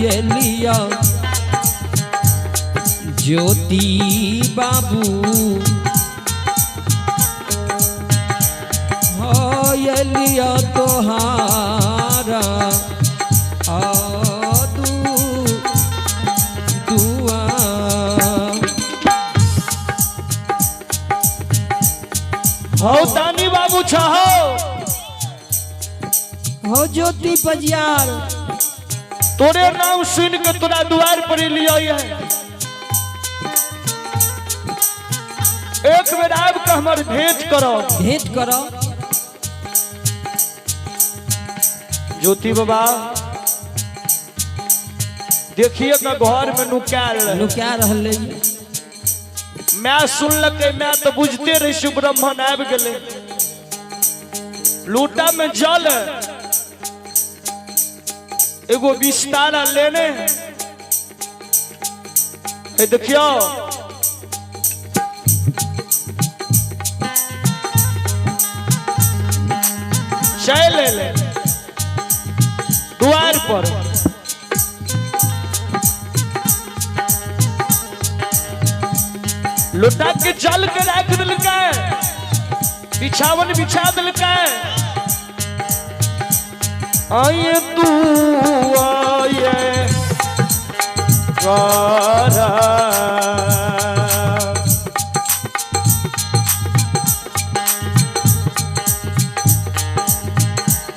ये लिया ज्योति बाबू हो ये लिया तोहारा दुआ हो दानी बाबू छहो हो ज्योति पजियार तोरे नाम सुन के तोरा द्वार पर लिया है। एक बेर आब के हमर भेंट करो ज्योति बाबा देखिए का घर में नुका रहले मैं सुनलक मैं तो बुझते रही सुब्रह्मण्य आबि गेले लूटा में जल एगो बिस्तारा लेने देखियो चाय ले ले द्वार पर लुटा के जल के रख दिलका बिछावन बिछा दिलका आये तू आये वारा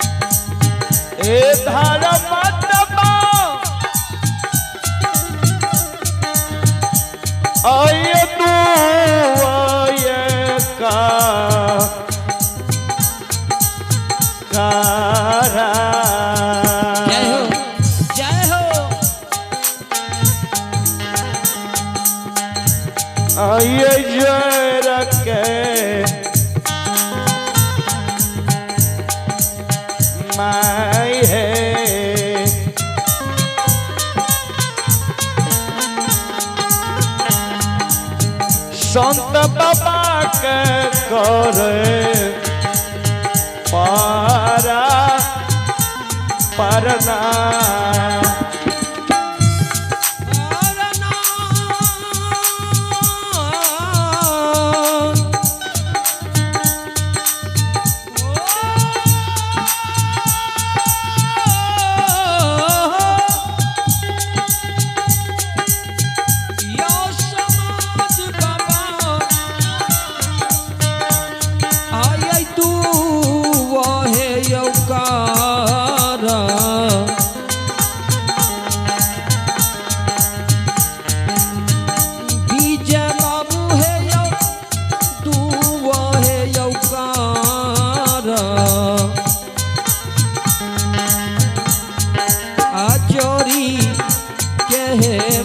ए धारा मतबा आये तू आये कारा जय हो आये जय रखे माय है संत बाबा के करे पारा परना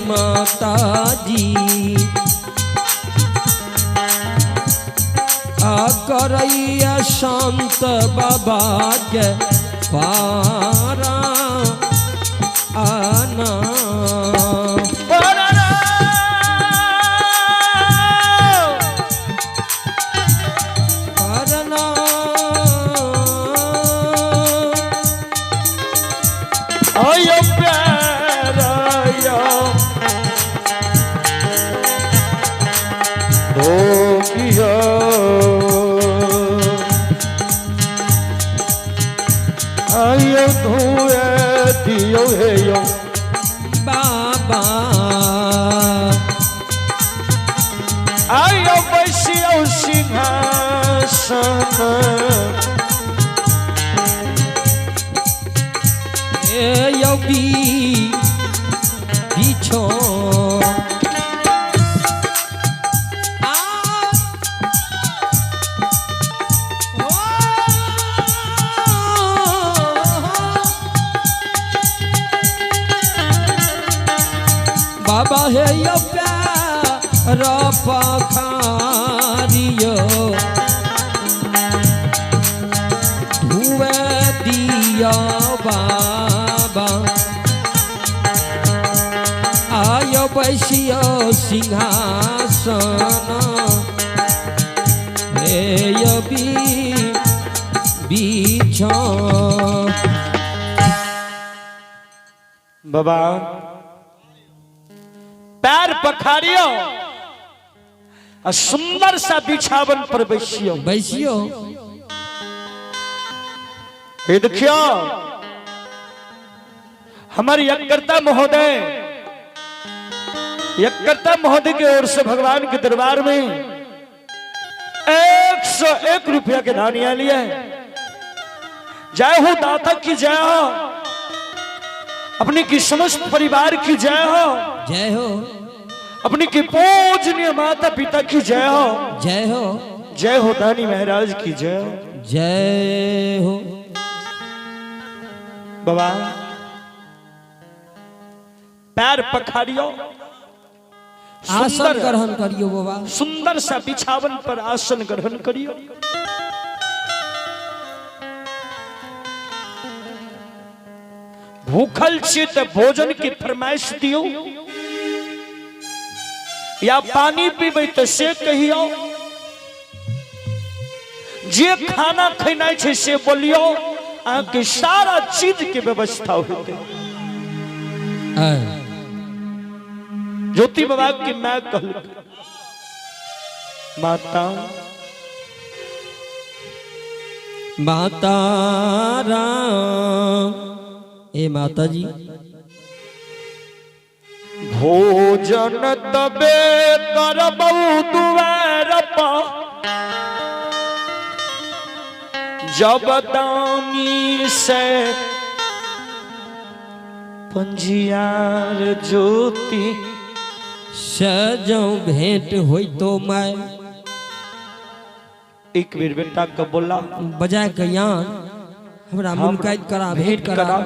माताजी करैया शांत बाबा के पारा आना आयो धुए दियो हे यो बाबा आयो बैसियो सिंहासन ए योगी बिछो बाबा हे यो प्यार पखारियो धुए दिया बाबा आयो बैसियो सिंहासन हे यो बिछो बाबा पैर पखारियो और सुंदर सा बिछावन पर बैसियो। बैसियो। ये देखियो हमारे यज्ञकर्ता महोदय, यज्ञकर्ता महोदय की ओर से भगवान के दरबार में 101 रुपया के दानिया लिया है। जय हो दाता की जय हो, अपने की समस्त परिवार की जय हो, जय हो। अपनी की पूजनीय माता पिता की जय हो, जय हो। जय हो दानी महाराज की जय हो, जय हो। बाबा पैर पखारियो, आसन ग्रहण करियो बाबा। सुंदर सा बिछावन पर आसन ग्रहण करियो। भूखल छी तो भोजन की फरमाइश दियो, या पानी पीबे तो से कहियो, जे खाना खेना छे से बोलियो, आके सारा चीज के व्यवस्था होते। ज्योति बाबा की मैं कहल माता माता राम, ए माता जी भोजन तबे करबौ दुआर पर, जब दानी से पंजियार ज्योति सजो भेंट होई तो मैं। एक बेर बेटा का बोला बजाय कयान हमरा मुलाकात करा, भेंट करा,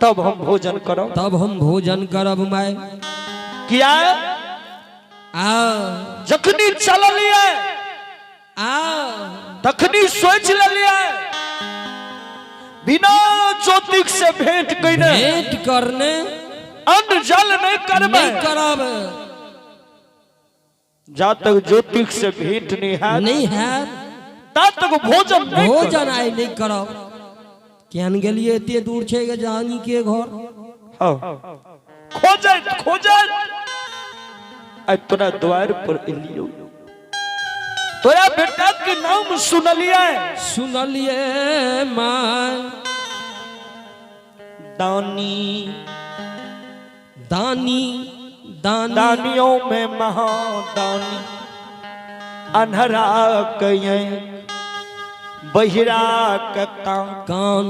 तब हम भोजन करब, तब हम भोजन करब मैं। किया आ जखनी चलिए आ तखनी सोच लिया, बिना ज्योतिक से भेंट करने, भेंट करने अन्न जल नहीं करबे, नहीं करब। जा तक ज्योतिक से भेंट नहीं है ता तक भोजन नहीं, भोजन आई नहीं करब। केहन गेलिए एते दूर छे के जानी के घर, खोजे आज तोरा द्वार पर एलियो, तोरा बेटा के नाम सुनलिए, सुनलिए मां दानी दानी दानी दानियों में महादानी, अन्हरा कये बहिरा के कान,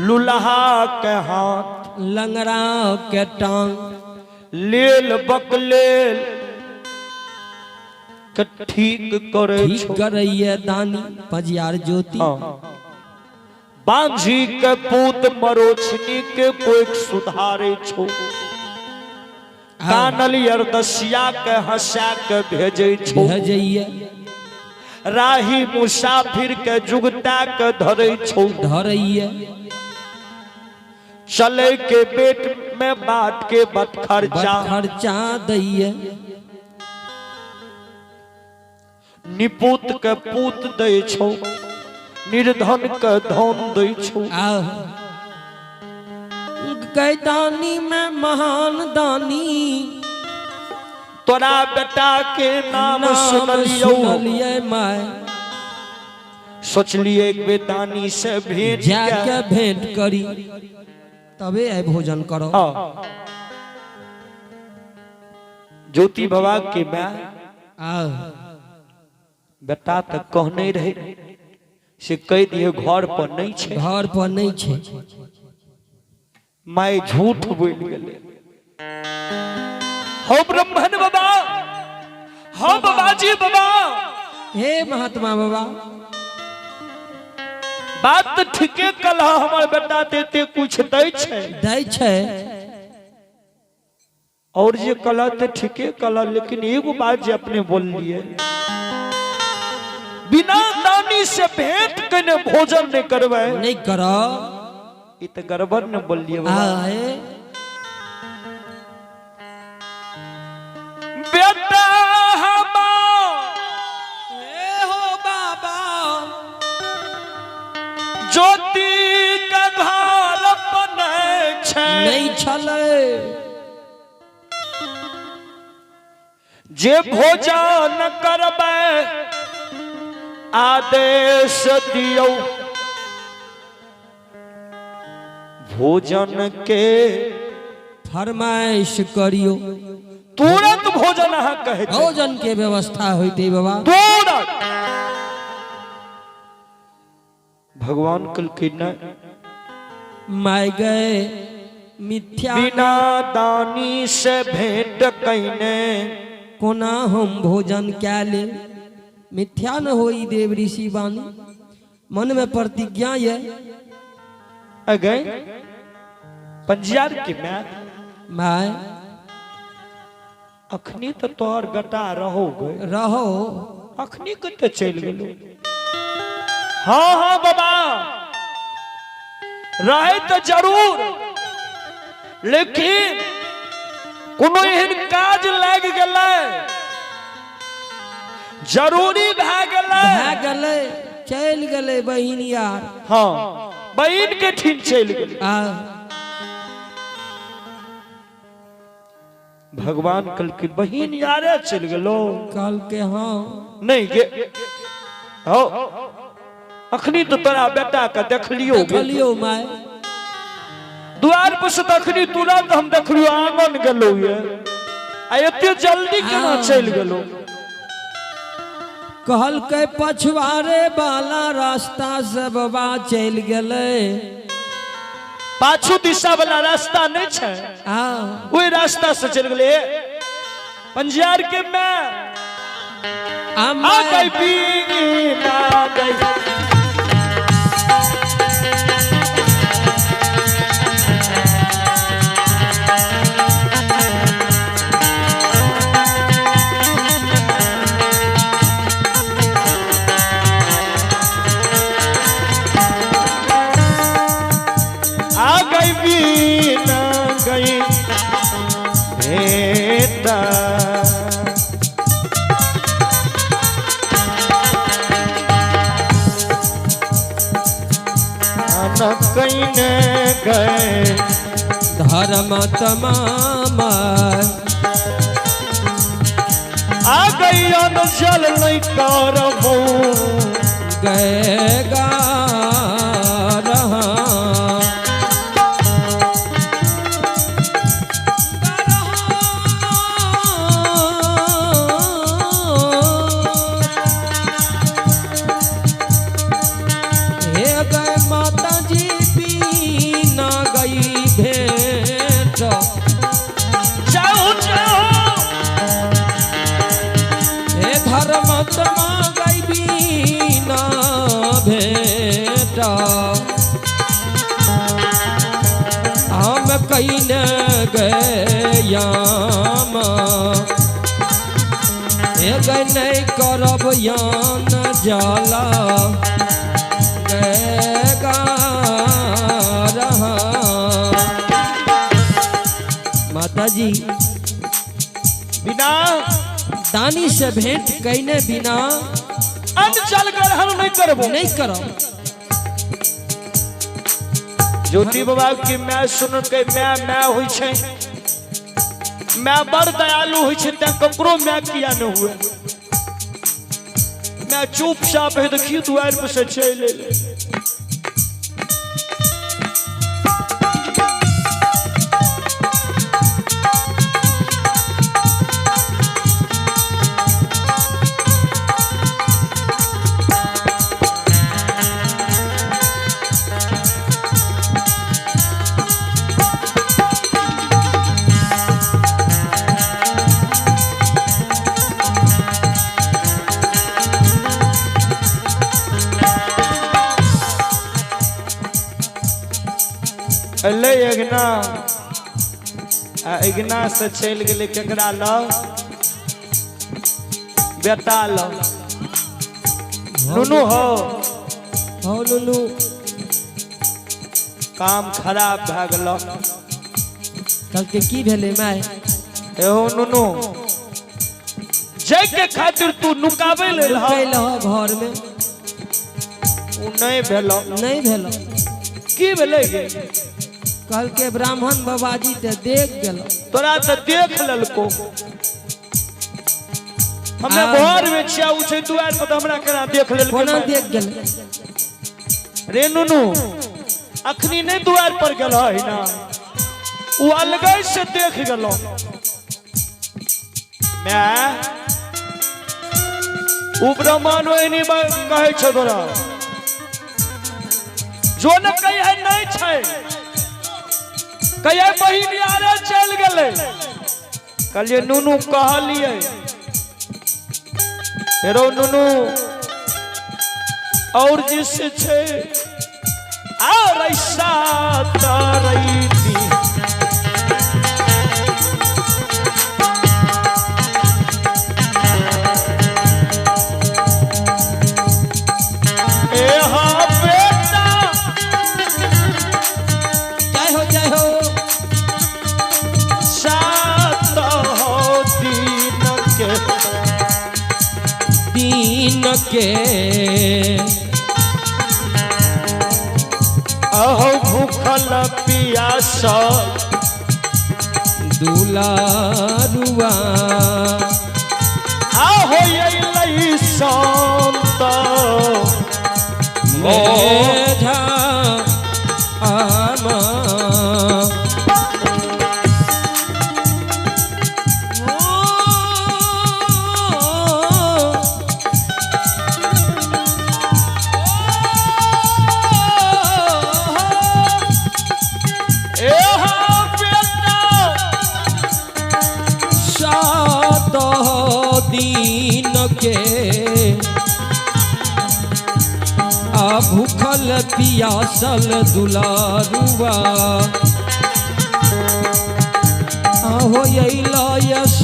लुल्हा के हाथ, लंगड़ा के टांग, लेल बकलेल के ठीक करे ठीक छो, करैया दानी पजियार ज्योति। बांझी के पूत मरोछनी के कोई सुधारे छो, कानलियर दसिया के हंसा के भेजे छो, भेजैया राही मुसाफिर के जुगता के धरे छो, धरैया चले के पेट में बाट के बत खर्चा, खर्चा दैया निपुत के पूत दे छो, निर्धन के धन दे छो। कै दानी में महान दानी, तोरा बेटा के नाम सुनलिए मैं। सोचलिए एक बे दानी से भेंट जाके भेंट करी तबे आई भोजन करो। ज्योति बाबा के मैं बेटा तक कहने रहे से कह दिए घर पर नहीं छे, घर पर नहीं छे, मैं झूठ बोल गेले। हो ब्रह्मन बाबा, हो बाबाजी बाबा, हे महात्मा बाबा, बात तो ठीके कला, हमार बेटा देते कुछ दै छे, और जे कला ते ठीके कला, लेकिन एगो बात जे अपने बोल लिए, बिना दानी से भेंट कने भोजन नहीं करवे, नहीं करो, इत गड़बड़ न बोल लिए बेटा। हो बाबा ज्योति का घर बने नहीं छले जे भोजन करबै आदेश दियो भोजन के फरमाइश करियो तुरंत भोजन अहाँ कहै छै भोजन के व्यवस्था होइते बाबा तुरंत भगवान कहलखिन माय गए मिथ्या बिना दानी से भेंट कइने कोना हम भोजन क्या ले मिथ्या न होई देव ऋषि वाणी मन में प्रतिज्ञा ये अगै पंजियार के माय अखनी तो तोहर गटा रहो गए रहो अखनी कते चल गेलो हाँ हाँ बाबा रहे तो जरूर लेकिन कोनो एहन काज लाग गेलै जरूरी भए गेलै चल गेलै बहिन यार हाँ बहिन के ठीक चल गेलै भगवान कल की बहिन यारे चल गेलो कल के हाँ नहीं गे हो अखनी तो तोरा बेटा का देखलियो माय द्वार पर से तखनी तुरंत हम देखलियो आंगन गेलो ये आ एते जल्दी केना चल गेलो कहल के पछवारे वाला रास्ता से बाबा चल गेले पाछू दिशा वाला रास्ता नहीं छै ओई रास्ता से चल गेले पंजियार के मैं आ गई बीना गई कईने गए धर्म तमाम आ गई जल नहीं करबो गए गा रहा हम कईने गयाम नहीं करब यान जाला गएगा रहा माता जी बिना दानी से भेंट कईने बिना चल कर हम नहीं करब ज्योति बाबा की मैं सुन के मैं होई छै मैं बड़ दयालु होई छै त ककरो मैं किया न हुए मैं चुपचाप है देखियो द्वार पर से चल ले ले अगना अगना से चल गेले केकरा ल बेटा ल नुनू हो नुनू काम खराब भ गेल कल के की भेले माय एहो नुनू जय के खातिर तू नुकावे ले घर में उ नहीं भेलो की भेले गे कल के ब्राह्मण बाबाजी ते देख गेल तोरा तो देख ललको हमें घर में छिया उछे दुआर पर हमरा केना देख लेलको कोना देख गेल रे नुनू अखनी नहीं दुआर पर गेल है ना वो अलगे से देख गेलो मैं उ ब्राह्मण ओहनी कहे छ तोरा जो न कहे नहीं छै कहे बहिन यारे चल गेले कहलिए नुनू कहलिए हेरो नुनू और जिस छे और ऐसा तरई थी के अहो भूखल पियासल दुलारुआ आहो यही संत मेझा आमा दीन के आ भूखल पियासल दुलारुआ हो यश